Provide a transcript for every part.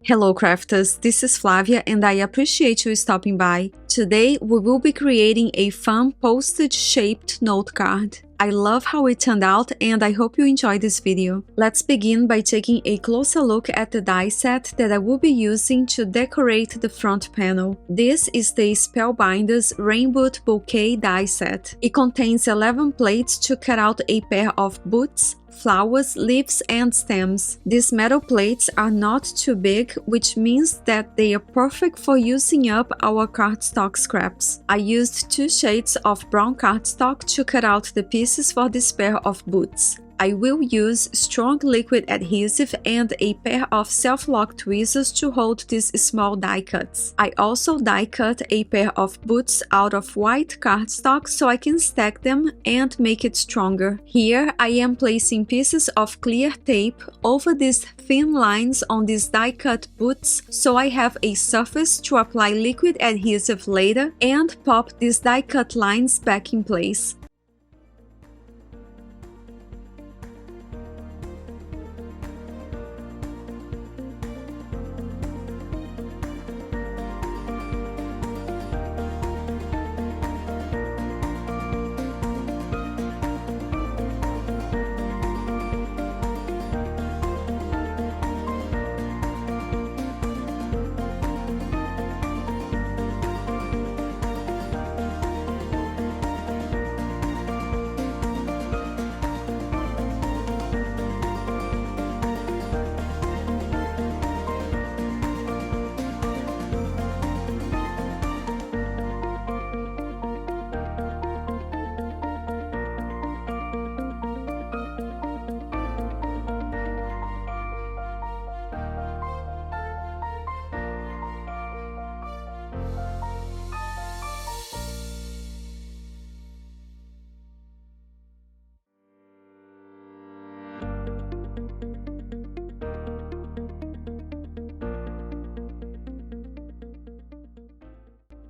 Hello crafters, this is Flavia and I appreciate you stopping by. Today we will be creating a fun postage-shaped note card. I love how it turned out and I hope you enjoy this video. Let's begin by taking a closer look at the die set that I will be using to decorate the front panel. This is the Spellbinders Rainboot Bouquet die set. It contains 11 plates to cut out a pair of boots, flowers, leaves, and stems. These metal plates are not too big, which means that they are perfect for using up our cardstock scraps. I used 2 shades of brown cardstock to cut out the pieces for this pair of boots. I will use strong liquid adhesive and a pair of self-lock tweezers to hold these small die cuts. I also die cut a pair of boots out of white cardstock so I can stack them and make it stronger. Here I am placing pieces of clear tape over these thin lines on these die cut boots so I have a surface to apply liquid adhesive later and pop these die cut lines back in place.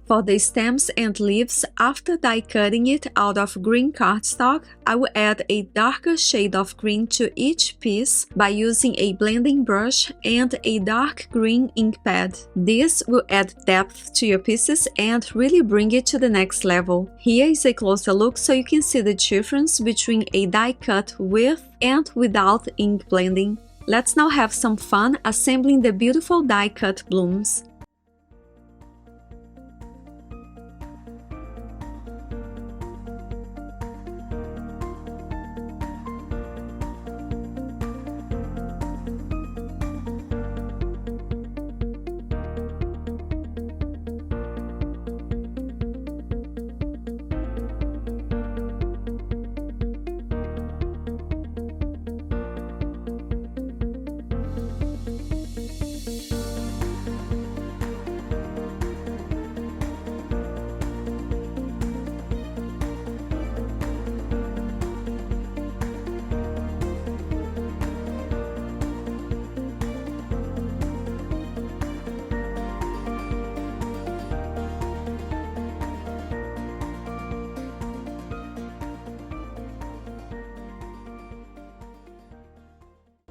For the stems and leaves, after die cutting it out of green cardstock, I will add a darker shade of green to each piece by using a blending brush and a dark green ink pad. This will add depth to your pieces and really bring it to the next level. Here is a closer look so you can see the difference between a die cut with and without ink blending. Let's now have some fun assembling the beautiful die cut blooms.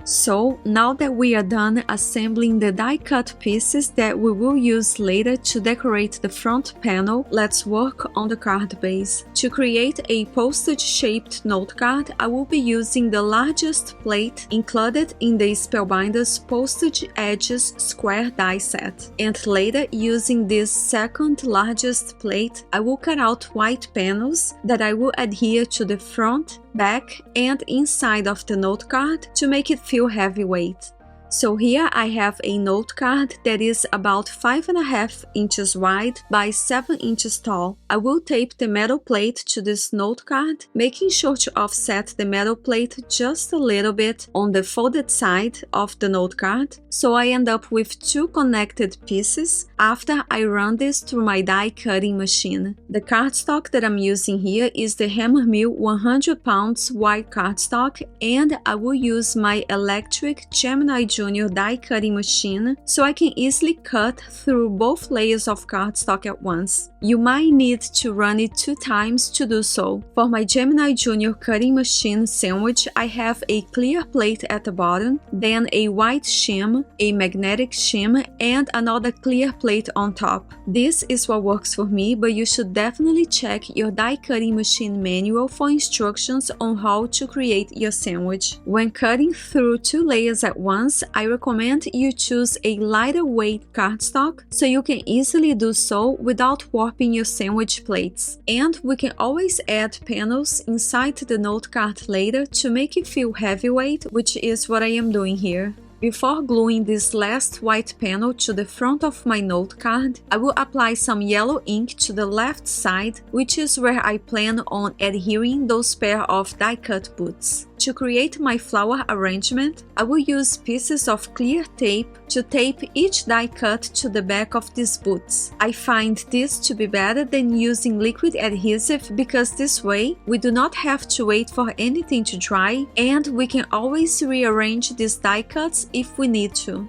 So now that we are done assembling the die cut pieces that we will use later to decorate the front panel, let's work on the card base. To create a postage shaped note card, I will be using the largest plate included in the Spellbinders Postage Edges square die set. And later, using this second largest plate, I will cut out white panels that I will adhere to the front, back and inside of the note card to make it feel heavyweight. So here I have a note card that is about 5.5 inches wide by 7 inches tall. I will tape the metal plate to this note card, making sure to offset the metal plate just a little bit on the folded side of the note card, so I end up with 2 connected pieces after I run this through my die cutting machine. The cardstock that I'm using here is the Hammermill 100 pounds white cardstock, and I will use my electric Gemini Junior die cutting machine so I can easily cut through both layers of cardstock at once. You might need to run it 2 times to do so. For my Gemini Junior cutting machine sandwich, I have a clear plate at the bottom, then a white shim, a magnetic shim, and another clear plate on top. This is what works for me, but you should definitely check your die cutting machine manual for instructions on how to create your sandwich. When cutting through 2 layers at once, I recommend you choose a lighter weight cardstock so you can easily do so without warping your sandwich plates. And we can always add panels inside the note card later to make it feel heavyweight, which is what I am doing here. Before gluing this last white panel to the front of my note card, I will apply some yellow ink to the left side, which is where I plan on adhering those pair of die-cut boots. To create my flower arrangement, I will use pieces of clear tape to tape each die cut to the back of these boots. I find this to be better than using liquid adhesive because this way we do not have to wait for anything to dry and we can always rearrange these die cuts if we need to.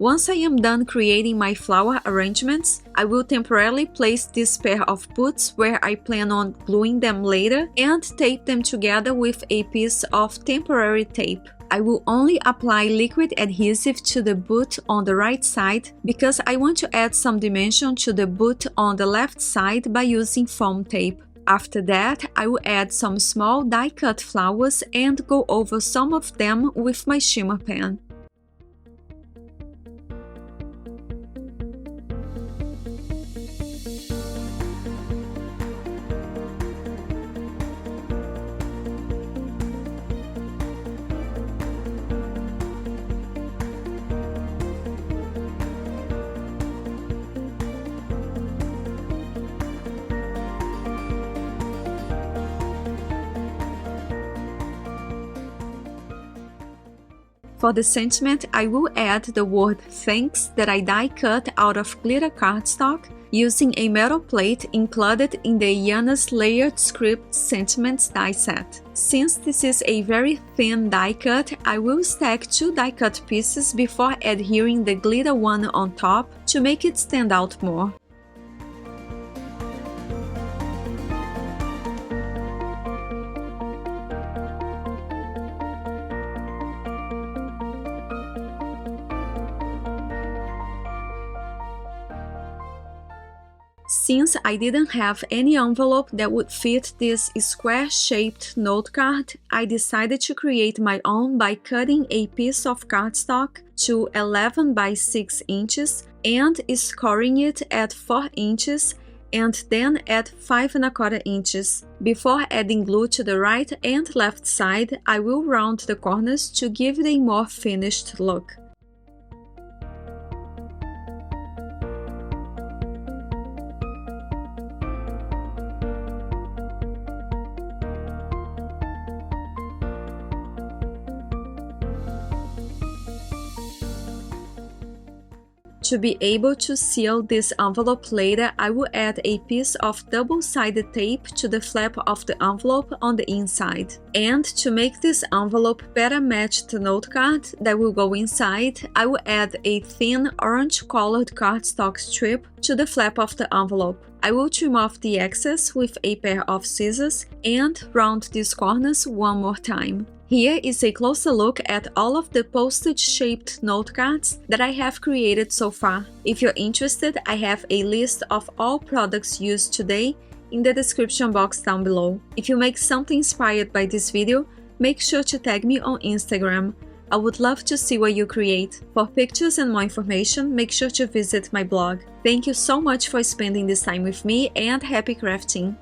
Once I am done creating my flower arrangements, I will temporarily place this pair of boots where I plan on gluing them later and tape them together with a piece of temporary tape. I will only apply liquid adhesive to the boot on the right side because I want to add some dimension to the boot on the left side by using foam tape. After that, I will add some small die-cut flowers and go over some of them with my shimmer pen. For the sentiment, I will add the word thanks that I die cut out of glitter cardstock using a metal plate included in the Yana's layered script sentiments die set. Since this is a very thin die cut, I will stack 2 die cut pieces before adhering the glitter one on top to make it stand out more. Since I didn't have any envelope that would fit this square-shaped note card, I decided to create my own by cutting a piece of cardstock to 11 by 6 inches and scoring it at 4 inches and then at 5¼ inches. Before adding glue to the right and left side, I will round the corners to give it a more finished look. To be able to seal this envelope later, I will add a piece of double-sided tape to the flap of the envelope on the inside. And to make this envelope better match the note card that will go inside, I will add a thin orange-colored cardstock strip to the flap of the envelope. I will trim off the excess with a pair of scissors and round these corners one more time. Here is a closer look at all of the postage-shaped note cards that I have created so far. If you're interested, I have a list of all products used today in the description box down below. If you make something inspired by this video, make sure to tag me on Instagram. I would love to see what you create. For pictures and more information, make sure to visit my blog. Thank you so much for spending this time with me and happy crafting!